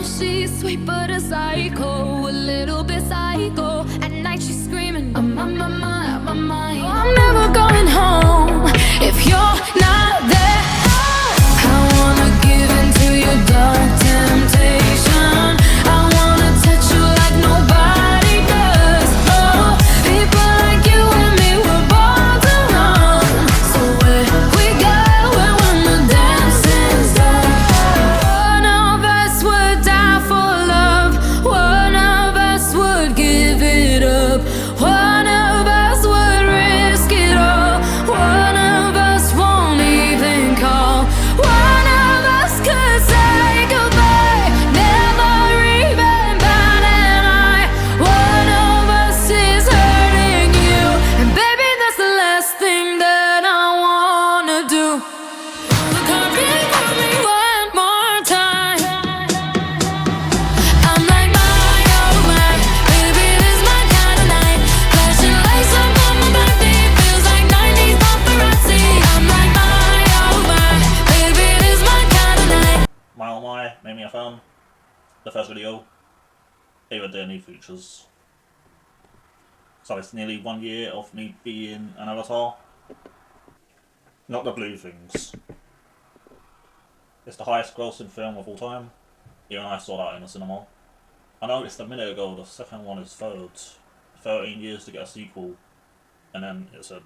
she's sweet but a psycho, a little bit psycho. At night she's screaming, I'm on my mind, on my mind. Oh, I'm never going home if you're not there. I wanna give into your dark temptation. I wanna touch you like nobody does. Oh, people like you and me were born to run. So where we go when the dancing's done. One of us would die for love. One of us would give it up. One of us would risk it all. One of us won't even call. One of us could say goodbye, never even bat an eye. One of us is hurting you, and baby, that's the last thing that I wanna do. Come here for me one more time. I'm like my oh my, baby, this my kind of night. Flashing lights up on my birthday, feels like 90s paparazzi. I'm like my oh my, baby, this my kind of night. My oh my made me a fan. The first video, even did any features. So it's nearly 1 year of me being an avatar. Not the blue things. It's the highest grossing film of all time. Even I saw that in the cinema. I noticed a minute ago the second one is third. 13 years to get a sequel. And then it said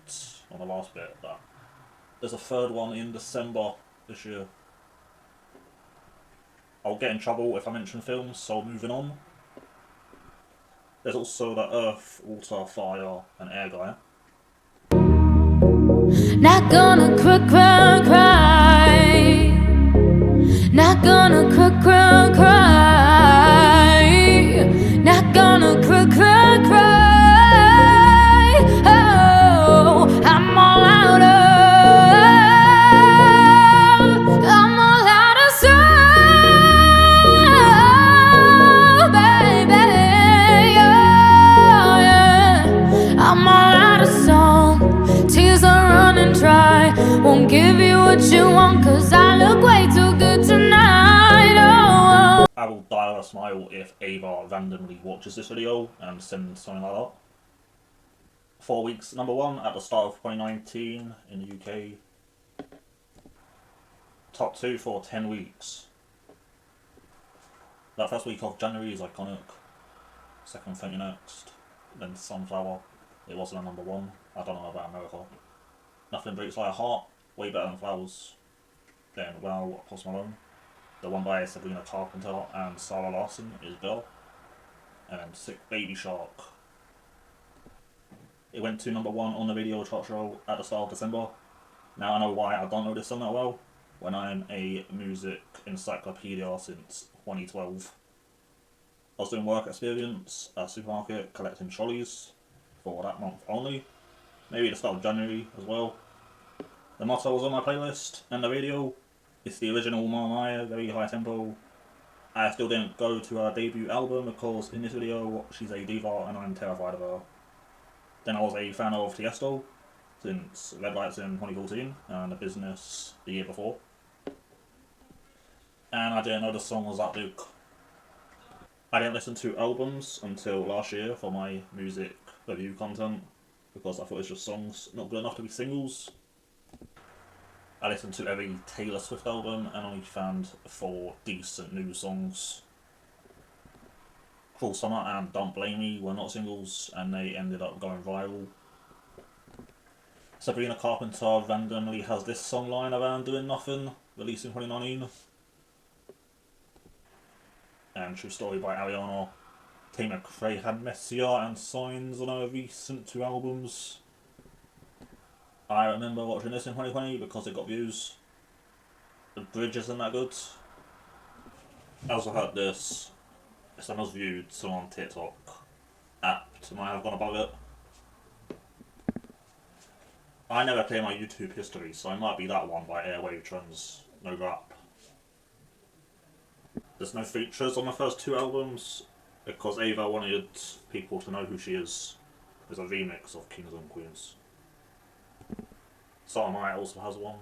on the last bit that there's a third one in December this year. I'll get in trouble if I mention films, so moving on. There's also the Earth, Water, Fire and Air guy. Not gonna cry, cry. Not gonna cry, cry. Not gonna cry, cry. Oh, I'm all out of soul, baby. Oh, yeah. I'm all out of song. Tears are running dry. Won't give you what you want, cause I look way too good tonight. Oh, I will die with a smile if Ava randomly watches this video and sends something like that. 4 weeks #1 at the start of 2019 in the UK. Top 2 for 10 weeks. That first week of January is iconic. Second thing next. Then Sunflower. It wasn't a #1. I don't know about America. Nothing Breaks Like a Heart. Way better than Flowers. Then Well, Post Malone. The one by Sabrina Carpenter and Sarah Larson is Bell. And Sick Baby Shark. It went to #1 on the radio chart show at the start of December. Now I know why I don't know this song that well, when I'm a music encyclopedia since 2012. I was doing work experience at a supermarket collecting trolleys for that month only. Maybe the start of January as well. The motto was on my playlist and the radio. It's the original 𝘼𝙬 𝙈𝙖, very high tempo. I still didn't go to her debut album because in this video she's a diva and I'm terrified of her. Then I was a fan of Tiesto since Red Lights in 2014 and The Business the year before. And I didn't know the song was that big. I didn't listen to albums until last year for my music review content because I thought it was just songs not good enough to be singles. I listened to every Taylor Swift album and only found 4 decent new songs. Cruel Summer and Don't Blame Me were not singles and they ended up going viral. Sabrina Carpenter randomly has this song lying around doing nothing, released in 2019. And True Story by Ariana. Tate McRae had Messiah and Signs on her recent 2 albums. I remember watching this in 2020 because it got views. The bridge isn't that good. I also heard this. It's the most viewed song on TikTok. Apt might have gone above it. I never play my YouTube history, so it might be that one by Airwave Trends, no rap. There's no features on the first 2 albums because Ava wanted people to know who she is. There's a remix of Kings and Queens. 𝘼𝙬 𝙈𝙖 also has one.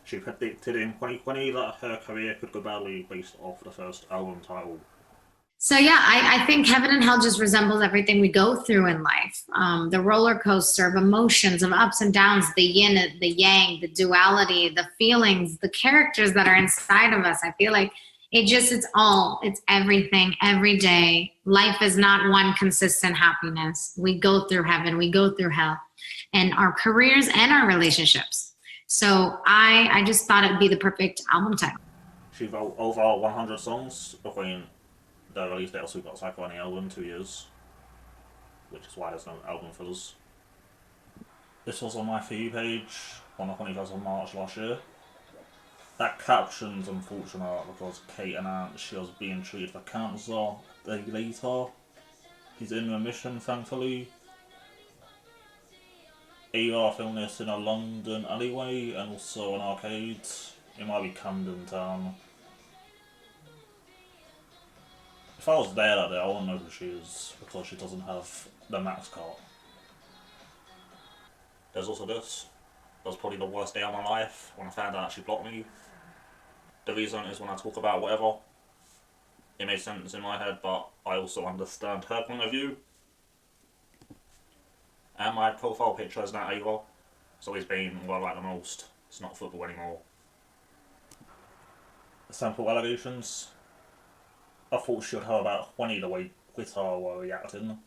She predicted in 2020 that her career could go badly based off the first album title. So yeah, I think Heaven and Hell just resembles everything we go through in life. The roller coaster of emotions, of ups and downs, the yin, the yang, the duality, the feelings, the characters that are inside of us. I feel like it's everything every day. Life is not one consistent happiness. We go through heaven, we go through hell, and our careers and our relationships. So I just thought it'd be the perfect album title. She wrote over 100 songs between the release date of 𝘼𝙬 𝙈𝙖 and the album, 2 years, which is why there's no album for us. This was on my For You page on the 21st of March last year. That caption's unfortunate because Kate announced she was being treated for cancer a day later. He's in remission, thankfully. 𝘼𝙬 filmed this in a London alleyway and also an arcade. It might be Camden Town. If I was there that day, I wouldn't know who she is because she doesn't have the max card. There's also this. That was probably the worst day of my life when I found out she blocked me. The reason is when I talk about whatever, it made sense in my head, but I also understand her point of view. And my profile picture is now 𝘼𝙬. It's always been what I like the most. It's not football anymore. Sample allegations. I thought she would have about 20 the way Twitter were reacting.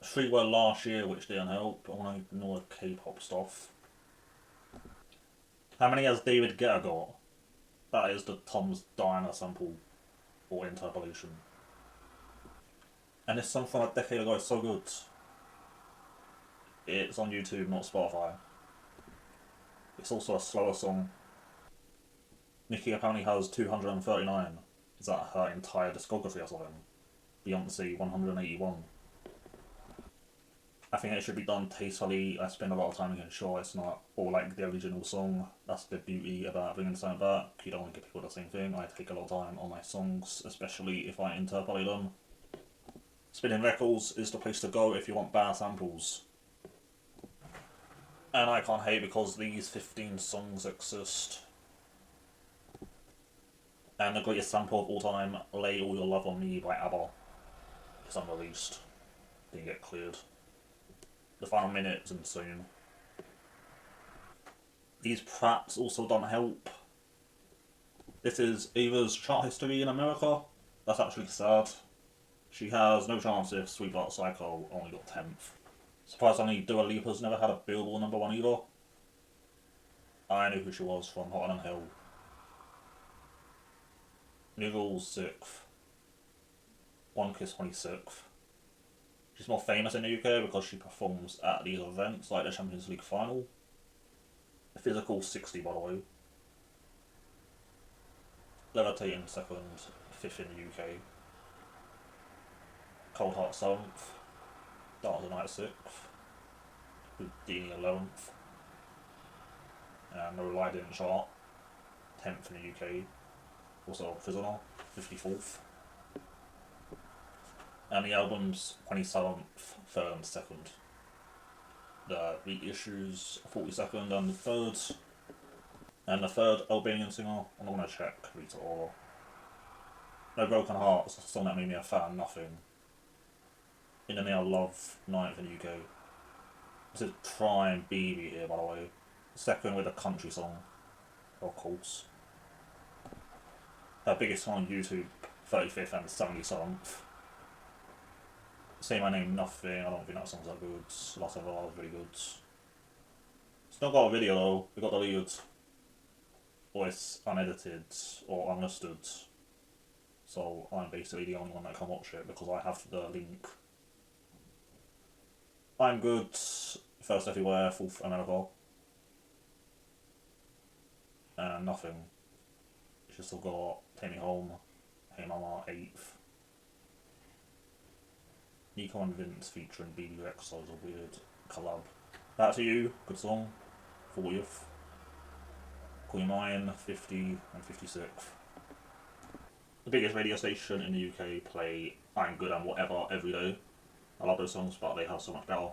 3 were last year, which didn't help. I want to ignore the K-pop stuff. How many has David Guetta got? That is the Tom's Diner sample or interpolation. And this song from a decade ago is so good. It's on YouTube, not Spotify. It's also a slower song. Nicki apparently has 239. Is that her entire discography or something? Beyonce 181. I think it should be done tastefully. I spend a lot of time making sure it's not all like the original song. That's the beauty about bringing something back. You don't want to give people the same thing. I take a lot of time on my songs, especially if I interpolate them. Spinning Records is the place to go if you want bad samples. And I can't hate because these 15 songs exist. And the greatest sample of all time, Lay All Your Love On Me by ABBA, is unreleased. Didn't get cleared. The final minute is insane. These praps also don't help. This is 𝘼𝙬's chart history in America. That's actually sad. She has no chance if 𝘼𝙬 𝙈𝙖 only got 10th. Surprisingly, Dua Lipa's never had a Billboard #1 either. I knew who she was from Hotter Than Hell. New Rules 6th. One Kiss 26th. She's more famous in the UK because she performs at these events like the Champions League final. The Physical 60 by the way. Levitating 2nd, 5th in the UK. Cold Heart 7th. Dark of the Night 6th. Houdini 11th. And No Lie didn't chart. 10th in the UK. Also Prisoner, 54th. And the album's 27th, 3rd and 2nd. The reissues 42nd and the 3rd. And the 3rd Albanian singer, I'm not going to check Rita Ora. No Broken Hearts, a song that made me a fan, nothing. In the Name of Love, 9th in the UK. This is prime BB here by the way. 2nd with a country song, of course. Her biggest song on YouTube, 35th and 77th. Say My Name, Nothing, I don't think that song's that good. Lots of Love, really good. It's not got a video though, we got deleted. Or it's unedited or unlisted. So I'm basically the only one that can watch it because I have the link. I'm Good, 1st everywhere, 4th America. And Nothing. She's still got Take Me Home, Hey Mama, 8th. Nico and Vince featuring BB Rex, so it's a weird collab. Back to You, good song, 40th. Call You Mine, 50 and 56th. The biggest radio station in the UK play I'm Good and Whatever every day. I love those songs, but they have so much better.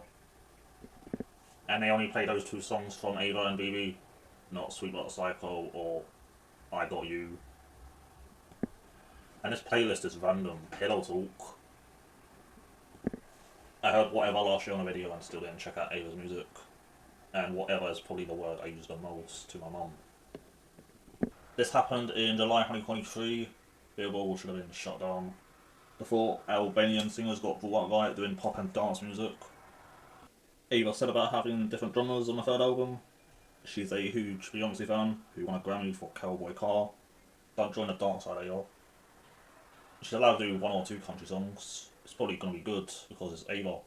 And they only play those 2 songs from 𝘼𝙬 and BB. not 𝘼𝙫𝙈 𝙈𝙖 or I Got You. And this playlist is random. Pillow Talk. I heard Whatever last year on a video and still didn't check out Ava's music. And whatever is probably the word I use the most to my mum. This happened in July 2023. Billboard should have been shut down. The 4 Albanian singers got brought out right doing pop and dance music. Ava said about having different drummers on the 3rd album. She's a huge Beyonce fan who won a Grammy for Cowboy Car. Don't join the dark side, Ava. She's allowed to do 1 or 2 country songs. It's probably going to be good because it's Ava.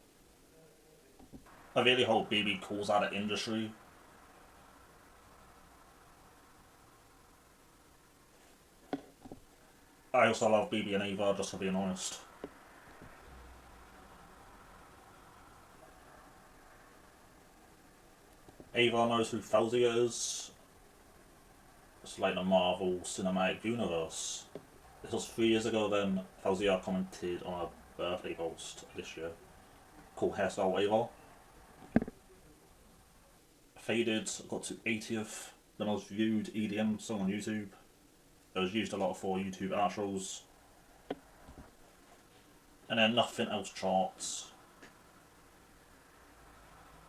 I really hope BB calls out the industry. I also love BB and Ava, just for being honest. Ava knows who 𝘼𝙬 is. It's like the Marvel Cinematic Universe. This was 3 years ago then. 𝘼𝙬 commented on a birthday post this year called Hairstyle Ava. Faded got to 80th, the most viewed EDM song on YouTube. It was used a lot for YouTube outros. And then Nothing Else charts.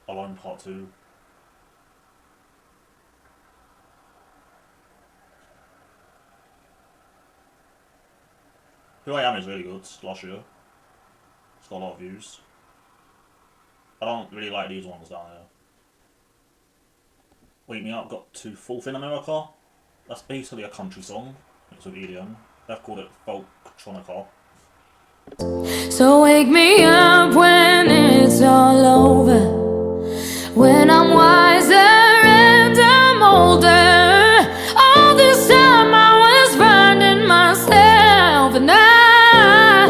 Alone Part 2. Who I Am is really good, last year. It's got a lot of views. I don't really like these ones down here. Wake Me Up got to 4th in America. That's basically a country song. It's with EDM. They've called it Folktronica. So wake me up when it's all over, when I'm wiser and I'm older. All this time I was finding myself, and I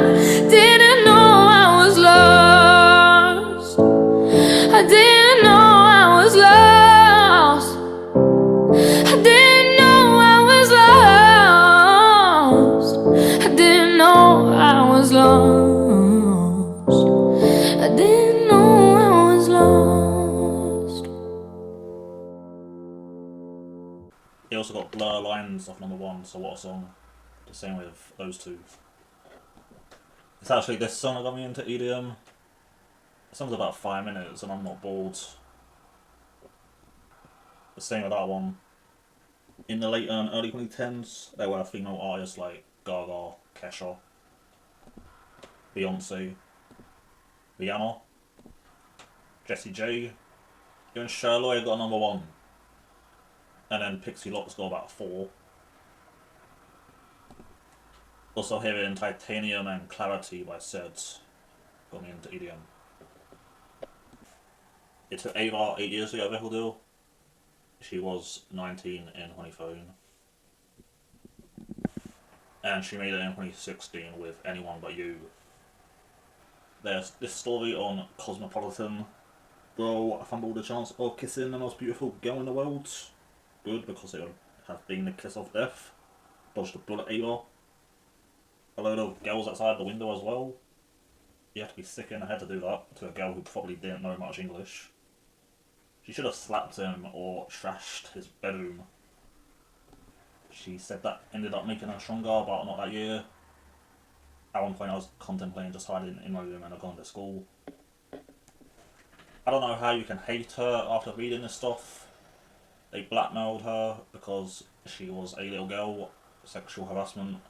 didn't know I was lost. I didn't know I was lost. I didn't know I was lost. I didn't know I was lost. I didn't know I was lost. He also got Blur Lines off #1, so what a song. The same with those two. It's actually this song that got me into EDM. The song's about 5 minutes and I'm not bored. The same with that one. In the late and early 2010s, there were female artists like Gaga, Kesha, Beyonce, Rihanna, Jessie J, even Cher got #1. And then Pixie Lot's got about 4. Also hearing Titanium and Clarity by Seds got me into EDM. It took Ava 8 years to get a record deal. She was 19 in 2013. And she made it in 2016 with Anyone But You. There's this story on Cosmopolitan. Bro, I fumbled the chance of kissing the most beautiful girl in the world. Good, because it would have been the kiss of death. Dodged a bullet, Ava. A load of girls outside the window as well. You have to be sick in the head to do that to a girl who probably didn't know much English. She should have slapped him or trashed his bedroom. She said that ended up making her stronger, but not that year. At one point I was contemplating just hiding in my room and going to school. I don't know how you can hate her after reading this stuff. They blackmailed her because she was a little girl. Sexual harassment.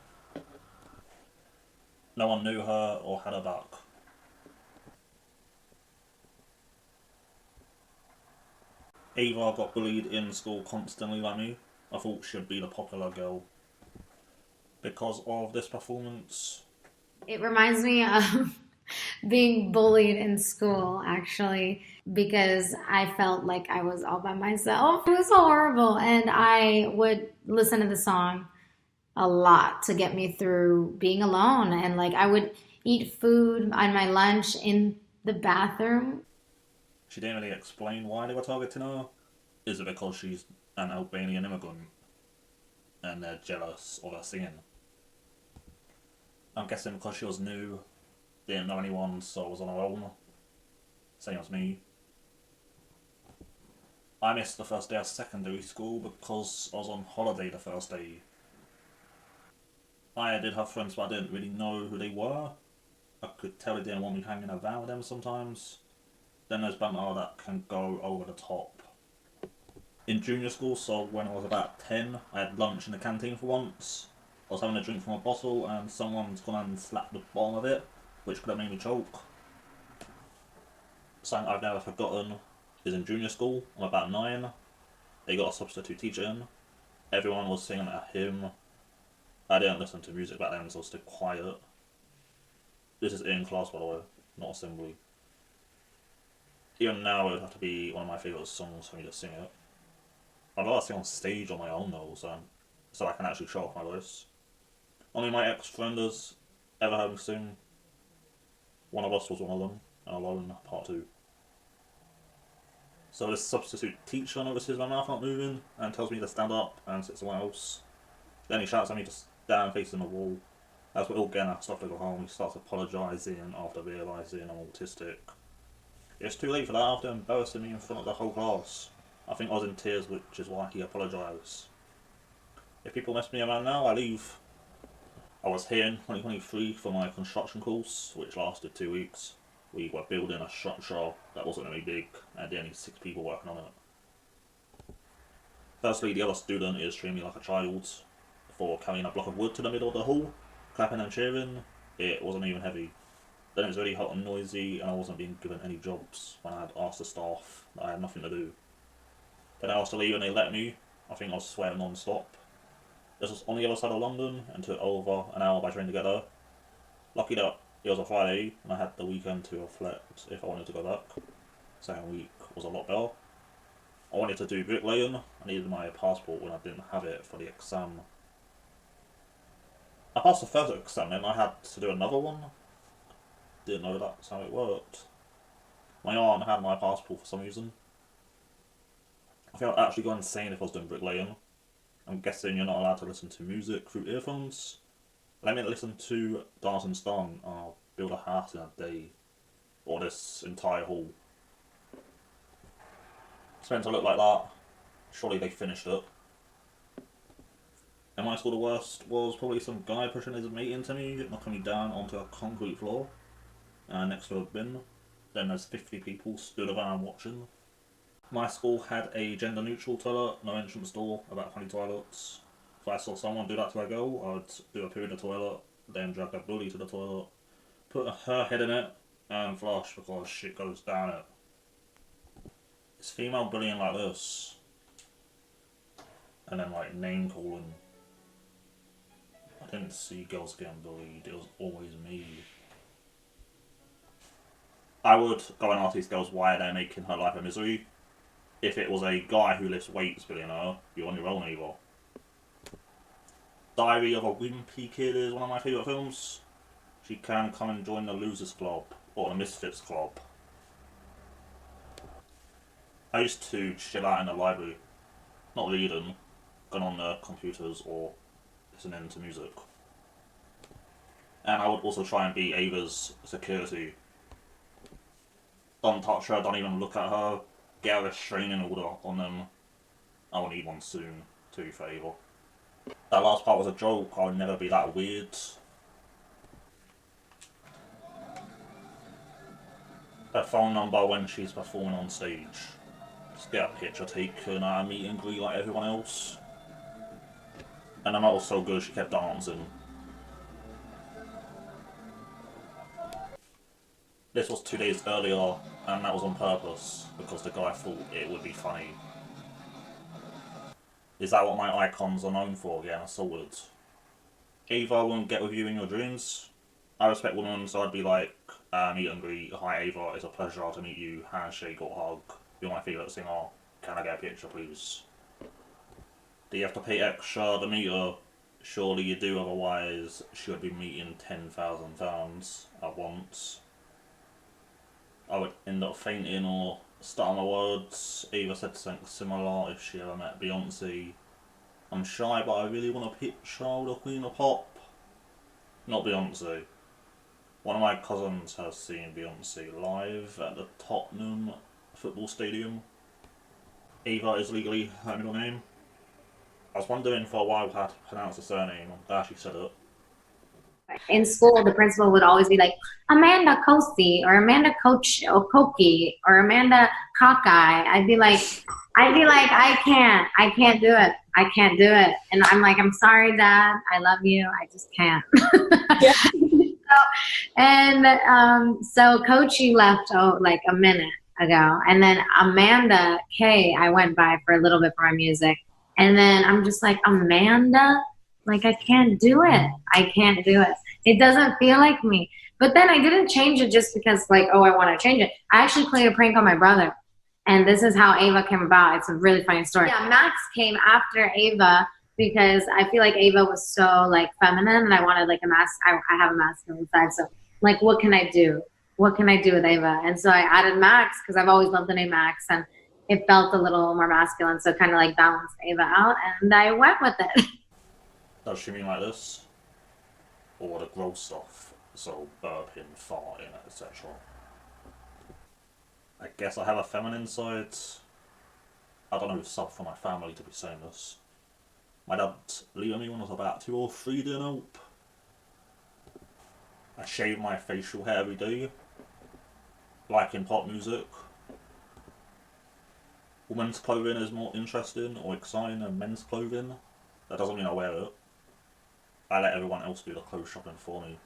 No one knew her or had her back. Ava got bullied in school constantly like me. I thought she'd be the popular girl. Because of this performance. It reminds me of being bullied in school, actually, because I felt like I was all by myself. It was horrible, and I would listen to the song a lot to get me through being alone, and like I would eat food on my lunch in the bathroom. She didn't really explain why they were targeting her. Is it because she's an Albanian immigrant and they're jealous of her singing? I'm guessing because she was new, didn't know anyone, so was on her own. Same as me. I missed the first day of secondary school because I was on holiday the first day. I did have friends, but I didn't really know who they were. I could tell they didn't want me hanging around with them sometimes. Then there's banter that can go over the top. In junior school, so when I was about 10, I had lunch in the canteen for once. I was having a drink from a bottle and someone's gone and slapped the bottom of it, which could have made me choke. Something I've never forgotten is in junior school, I'm about 9. They got a substitute teacher in. Everyone was singing a hymn. I didn't listen to music back then, so I stayed quiet. This is in class, by the way, not assembly. Even now, it would have to be one of my favourite songs for me to sing it. I'd rather sing on stage on my own though, so I can actually show off my voice. Only my ex-frienders ever heard me sing. One of us was one of them, and Alone Part 2. So this substitute teacher notices my mouth not moving and tells me to stand up and sit somewhere else. Then he shouts at me to stand facing the wall. As we're all getting our stuff to go home, he starts apologising after realising I'm autistic. It's too late for that after embarrassing me in front of the whole class. I think I was in tears, which is why he apologised. If people mess me around now, I leave. I was here in 2023 for my construction course, which lasted 2 weeks. We were building a structure that wasn't very big, and there only 6 people working on it. Firstly, the other student is treating me like a child for carrying a block of wood to the middle of the hall, clapping and cheering. It wasn't even heavy. Then it was really hot and noisy, and I wasn't being given any jobs when I had asked the staff that I had nothing to do. Then I asked to leave and they let me. I think I was swearing non-stop. This was on the other side of London and took over an hour by train to get there. Lucky that it was a Friday and I had the weekend to reflect if I wanted to go back. Second week was a lot better. I wanted to do bricklaying. I needed my passport when I didn't have it for the exam. I passed the first exam and I had to do another one. Didn't know that's how it worked. My aunt had my passport for some reason. I think I'd actually go insane if I was doing bricklaying. I'm guessing you're not allowed to listen to music through earphones. Let me listen to Dancing Stone and I'll build a house in a day. Or this entire hall. It's meant to look like that. Surely they finished it. In my school, the worst was probably some guy pushing his mate into me, knocking me down onto a concrete floor next to a bin. Then there's 50 people stood around watching. My school had a gender neutral toilet, no entrance door, about 20 toilets. If I saw someone do that to a girl, I'd do a poo in the toilet, then drag the bully to the toilet, put her head in it, and flush because shit goes down it. It's female bullying like this. And then like name calling. I didn't see girls getting bullied, it was always me. I would go and ask these girls why they're making her life a misery. If it was a guy who lifts weights bullying her, you're on your own either. Diary of a Wimpy Kid is one of my favourite films. She can come and join the Losers Club, or the Misfits Club. I used to chill out in the library, not reading, going on the computers or listening to music. And I would also try and be Ava's security. Don't touch her, don't even look at her. Get a restraining order on them. I will need one soon, too, for Ava. That last part was a joke, I'll never be that weird. Her phone number when she's performing on stage. Just get a picture taken at a meet and greet like everyone else. And the note was so good she kept dancing. This was 2 days earlier, and that was on purpose, because the guy thought it would be funny. Is that what my icons are known for, getting assaulted? Ava won't get with you in your dreams. I respect women, so I'd be like, meet and greet, hi Ava, it's a pleasure to meet you, handshake or hug, you're my favourite singer, can I get a picture please? Do you have to pay extra to meet her? Surely you do, otherwise she would be meeting 10,000 fans at once. I would end up fainting or stutter my words. Ava said something similar if she ever met Beyonce. I'm shy, but I really want a picture with the Queen of Pop. Not Beyonce. One of my cousins has seen Beyonce live at the Tottenham football stadium. 𝘼𝙈 is legally her middle name. I was wondering for a while how to pronounce the surname. I'm glad she said it. In school, the principal would always be like, Amanda Kosi, or Amanda Coach or Koki, or Amanda Cockeye. I'd be like, I can't do it. I can't do it. And I'm like, I'm sorry, Dad. I love you. I just can't. Yeah. So Coachy left like a minute ago, and then Amanda K I went by for a little bit for my music, and then I'm just like, Amanda, like I can't do it. I can't do it. It doesn't feel like me. But then I didn't change it just because like, oh, I want to change it. I actually played a prank on my brother, and this is how Ava came about. It's a really funny story. Yeah, Max came after Ava because I feel like Ava was so like feminine, and I wanted like a I have a masculine side, so like, what can I do? What can I do with Ava? And so I added Max because I've always loved the name Max, and it felt a little more masculine, so kind of like balanced Ava out, and I went with it. Does she mean like this? Or the gross stuff? So burping, farting, etc. I guess I have a feminine side. I don't know who's sub for my family to be saying this. My dad leaving me when I was about 2 or 3 doing up. I shave my facial hair every day. Like in pop music. Women's clothing is more interesting or exciting than men's clothing. That doesn't mean I wear it. I let everyone else do the clothes shopping for me.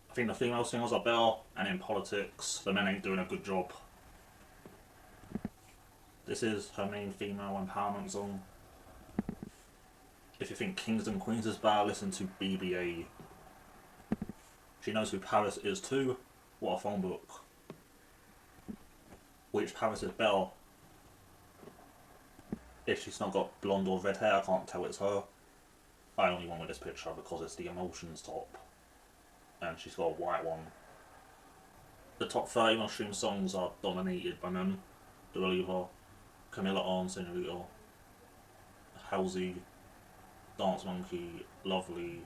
I think the female singers are better, and in politics, the men ain't doing a good job. This is her main female empowerment song. If you think Kings and Queens is bad, listen to BBA. She knows who Paris is too. What a phone book. Which Paris is better? If she's not got blonde or red hair, I can't tell it's her. I only went with this picture because it's the Emotions top. And she's got a white one. The top 30 most streamed songs are dominated by men. The Reliever, Camilla on Senorita, Halsey, Dance Monkey, Lovely,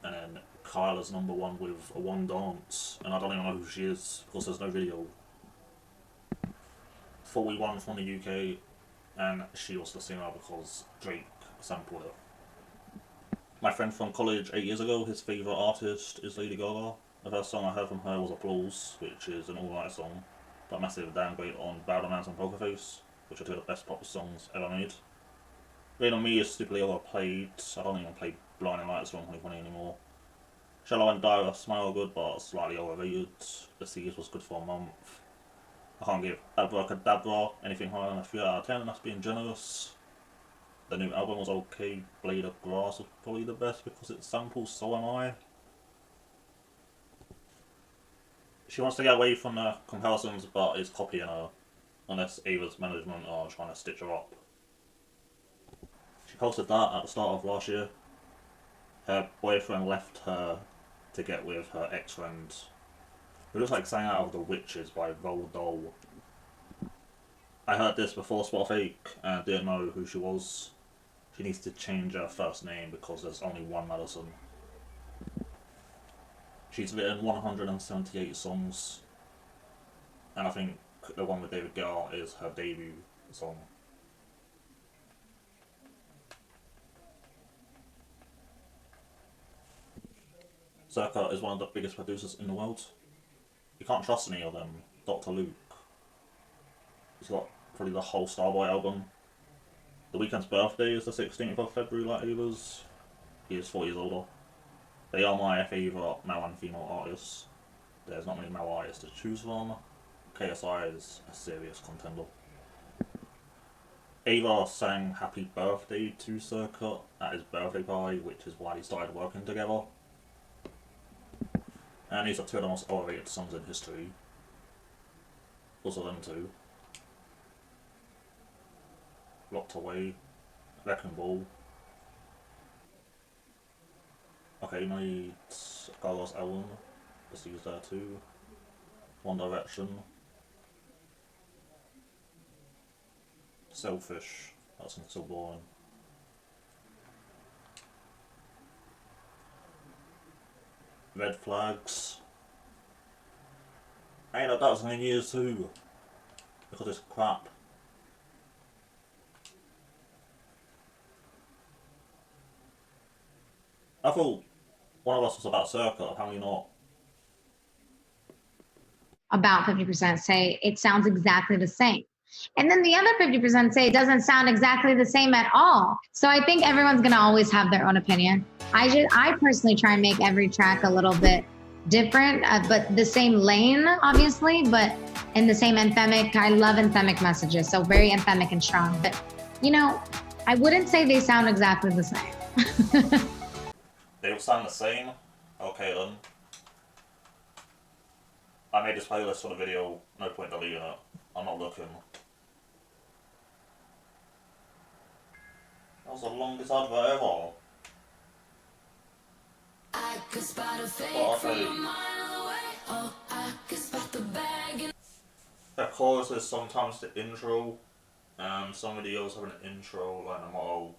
and then Kyla's #1 with a one dance, and I don't even know who she is because there's no video. 41 from the UK, and she was the singer because Drake sampled it. My friend from college 8 years ago, his favourite artist is Lady Gaga. The first song I heard from her was Applause, which is an alright song, but massive downgrade on Bowed Man's and Poker Face, which are two of the best pop songs ever made. Rain on Me is stupidly overplayed. I don't even play Blinding Lights from 2020 anymore. Shallow and Die are smile good, but slightly overrated. The Seas was good for a month. I can't give Abracadabra anything higher than a 3 out of 10, and that's being generous. The new album was okay. Blade of Grass was probably the best because it samples So Am I. She wants to get away from the comparisons, but is copying her, unless Ava's management are trying to stitch her up. She posted that at the start of last year. Her boyfriend left her to get with her ex-friend, who looks like sang out of The Witches by Roald Dahl. I heard this before Spotify and didn't know who she was. She needs to change her first name because there's only one Madison. She's written 178 songs, and I think the one with David Guetta is her debut song. Circa is one of the biggest producers in the world. You can't trust any of them. Dr. Luke. He's got probably the whole Starboy album. The Weeknd's birthday is the 16th of February, like Ava's. He is 4 years older. They are my favourite male and female artists. There's not many male artists to choose from. KSI is a serious contender. Ava sang Happy Birthday to Circa at his birthday party, which is why they started working together. And these are two of the most overrated songs in history. Also them two. Locked Away, Wrecking Ball. Okay, made Carlos Allen, just used there too. One Direction. Selfish, that's so boring. Red Flags. I ain't had that in years too, because it's crap. I thought one of us was about Circa, apparently not. About 50% say it sounds exactly the same. And then the other 50% say it doesn't sound exactly the same at all. So I think everyone's going to always have their own opinion. I personally try and make every track a little bit different, but the same lane, obviously, but in the same anthemic. I love anthemic messages, so very anthemic and strong. But, you know, I wouldn't say they sound exactly the same. They all sound the same? Okay then. I made this playlist for the video, no point deleting it. I'm not looking. That was the longest advert ever. I could spot a fake What from a a mile away. Oh, I could spot the bag in The chorus is sometimes the intro, and some videos have an intro like the motto.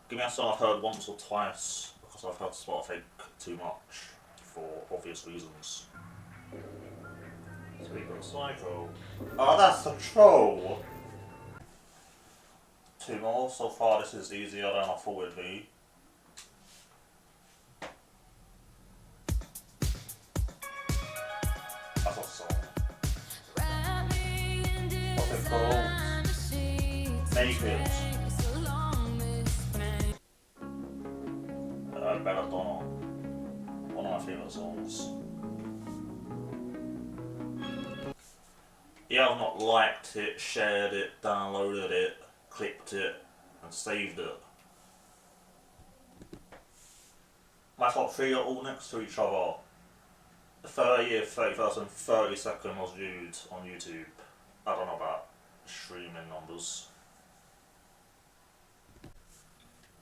Give me a song I've heard once or twice because I've heard Spot Fake too much for obvious reasons. Sweet Psycho. Oh, that's the troll! Two more. So far this is easier than I thought it'd be. That's a song. What's it called? Naked. Belladonna. One of my favourite songs. Yeah, I've not liked it, shared it, downloaded it, clipped it, and saved it. My top three are all next to each other. The 30th, 31st and 32nd was viewed on YouTube. I don't know about streaming numbers.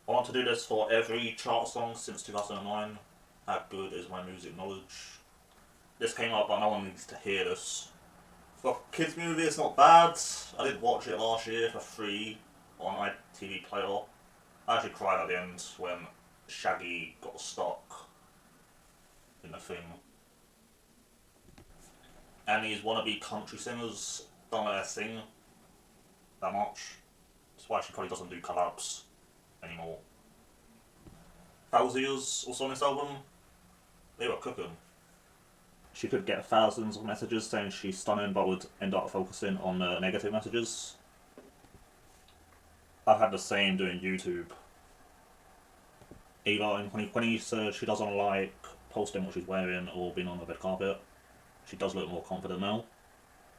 I want to do this for every chart song since 2009. How good is my music knowledge? This came up, but no one needs to hear this. For a kids movie, it's not bad. I did watch it last year for free on my TV player. I actually cried at the end when Shaggy got stuck in the thing. And these wannabe country singers don't let her sing that much. That's why she probably doesn't do collabs anymore. 𝘼𝙬𝙈 also on this album. They were cooking. She could get thousands of messages saying she's stunning, but would end up focusing on the negative messages. I've had the same doing YouTube. 𝘼𝙈 in 2020 said she doesn't like posting what she's wearing or being on the red carpet. She does look more confident now.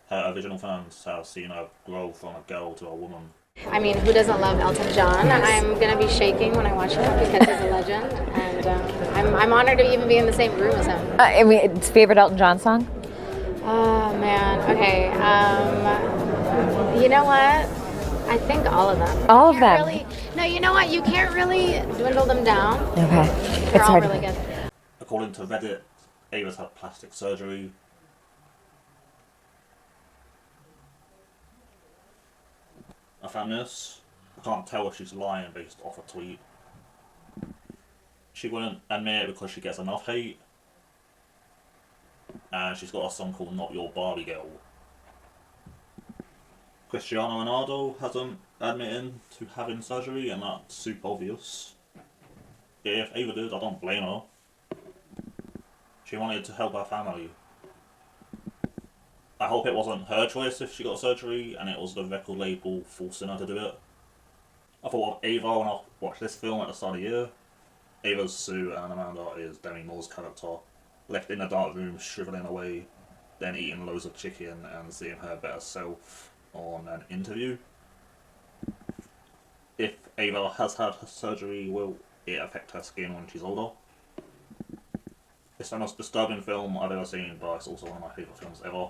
Her original fans have seen her grow from a girl to a woman. I mean, who doesn't love Elton John? I'm going to be shaking when I watch him because he's a legend, and I'm honored to even be in the same room as him. I mean, it's favorite Elton John song? Oh, man. Okay. You know what? I think all of them. All of them? Really, no, you know what? You can't really dwindle them down. Okay. They're It's all hard. really good. According to Reddit, 𝘼𝙈's had plastic surgery. I found this. I can't tell if she's lying based off a tweet. She wouldn't admit it because she gets enough hate. And she's got a song called Not Your Barbie Girl. Cristiano Ronaldo hasn't admitted to having surgery, and that's super obvious. If 𝘼𝙈 did, I don't blame her. She wanted to help her family. I hope it wasn't her choice if she got surgery and it was the record label forcing her to do it. I thought of 𝘼𝙈 when I watched this film at the start of the year. 𝘼𝙈's Sue and Amanda is Demi Moore's character, left in a dark room shriveling away, then eating loads of chicken and seeing her better self on an interview. If 𝘼𝙈 has had her surgery, will it affect her skin when she's older? It's the most disturbing film I've ever seen, but it's also one of my favourite films ever.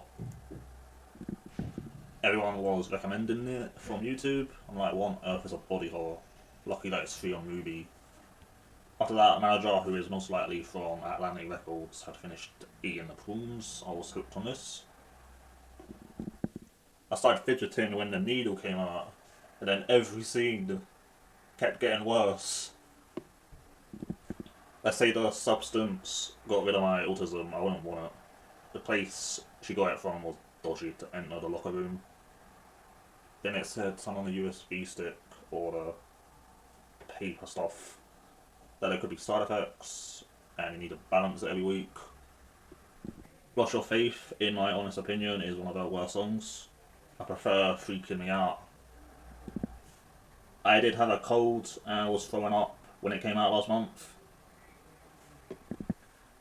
Everyone was recommending it from YouTube. I'm like, what on earth is a body horror? Lucky that it's free on Mubi. After that, manager, who is most likely from Atlantic Records, had finished eating the prunes. I was hooked on this. I started fidgeting when the needle came out, and then every scene kept getting worse. Let's say the substance got rid of my autism, I wouldn't want it. The place she got it from was dodgy to enter the locker room. Then it said something on the USB stick or the paper stuff. that there could be side effects, and you need to balance it every week. Lost Your Faith, in my honest opinion, is one of her worst songs. I prefer Freaking Me Out. I did have a cold and I was throwing up when it came out last month.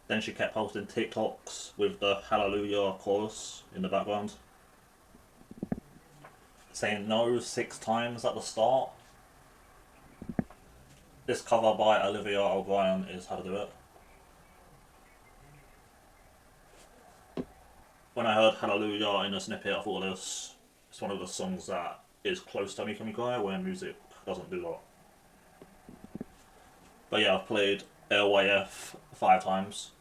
Then she kept posting TikToks with the Hallelujah chorus in the background, saying no 6 times at the start. This cover by 𝘼𝙈 is how to do it. When I heard Hallelujah in a snippet, I thought this is one of the songs that is close to Making Me Cry when music doesn't do that. But yeah, I've played 𝘼𝙈 5 times.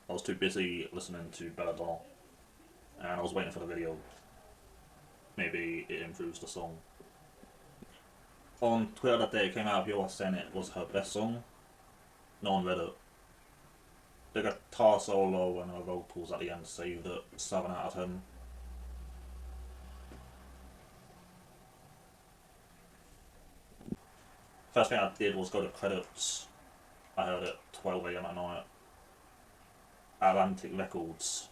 I was too busy listening to Belladonna, and I was waiting for the video. Maybe it improves the song. On Twitter that day it came out, people were saying it was her best song. No one read it. The guitar solo and her vocals at the end saved it 7 out of 10. First thing I did was go to credits. I heard it 12 AM at night. Atlantic Records.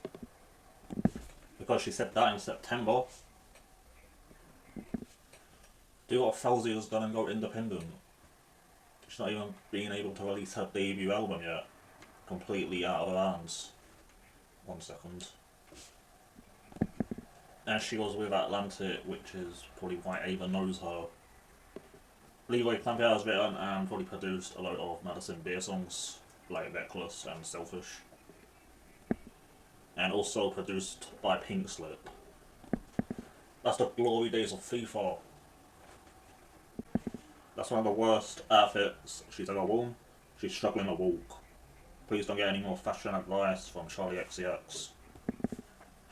Because she said that in September. Do what 𝘼𝙈 has done and go independent. She's not even being able to release her debut album yet. Completely out of her hands. 1 second. And she was with Atlantic, which is probably why Ava knows her. 𝘼𝙈 has written and probably produced a lot of Madison Beer songs, like Reckless and Selfish. And also produced by Pink Slip. That's the glory days of FIFA. That's one of the worst outfits she's ever worn. She's struggling to walk. Please don't get any more fashion advice from Charlie XCX.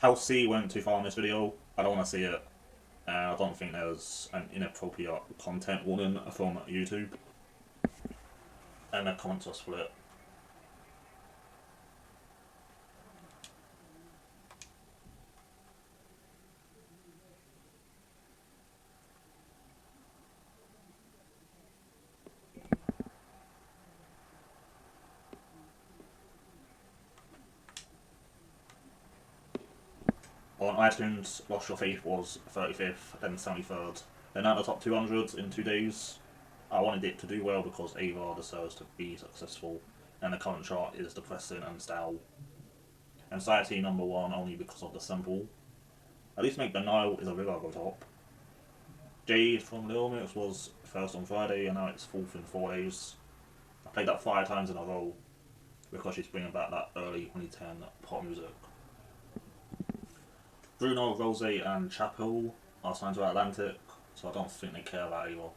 𝘼𝙈 went too far in this video. I don't want to see it. And I don't think there's an inappropriate content warning from YouTube. And the comments are split. On iTunes, Lost Your Faith was 35th, then 73rd. Then at the top 200 in 2 days. I wanted it to do well because Ava deserves to be successful, and the current chart is depressing and stale. Anxiety #1 only because of the sample. At least Make the Nile is a river go top. Jade from Lil Mix was first on Friday and now it's 4th in 4 days. I played that 5 times in a row because she's bringing back that early 2010 pop music. Bruno, Rose and Chapel are signed to Atlantic, so I don't think they care about Ava.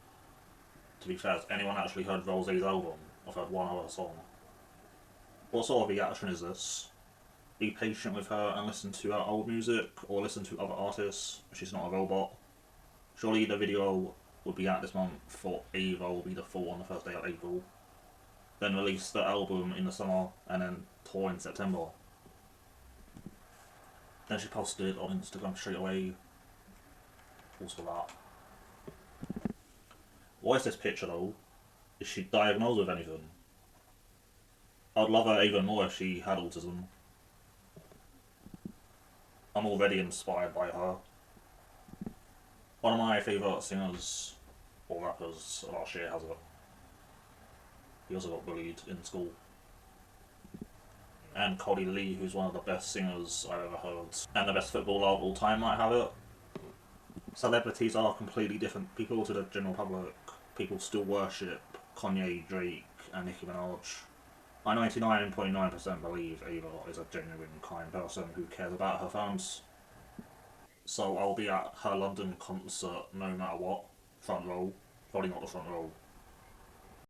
To be fair, has anyone actually heard Rose's album? I've heard one other song. What sort of reaction is this? Be patient with her and listen to her old music, or listen to other artists. She's not a robot. Surely the video would be out this month for Ava will be the full on the first day of April. Then release the album in the summer, and then tour in September. Then she posted it on Instagram straight away. Also that. What is this picture though? Is she diagnosed with anything? I'd love her even more if she had autism. I'm already inspired by her. One of my favourite singers or rappers last year has it. He also got bullied in school. And Cody Lee, who's one of the best singers I've ever heard, and the best footballer of all time, might have it. Celebrities are completely different people to the general public. People still worship Kanye, Drake, and Nicki Minaj. I 99.9% believe Ava is a genuine, kind person who cares about her fans. So I'll be at her London concert no matter what. Front row. Probably not the front row.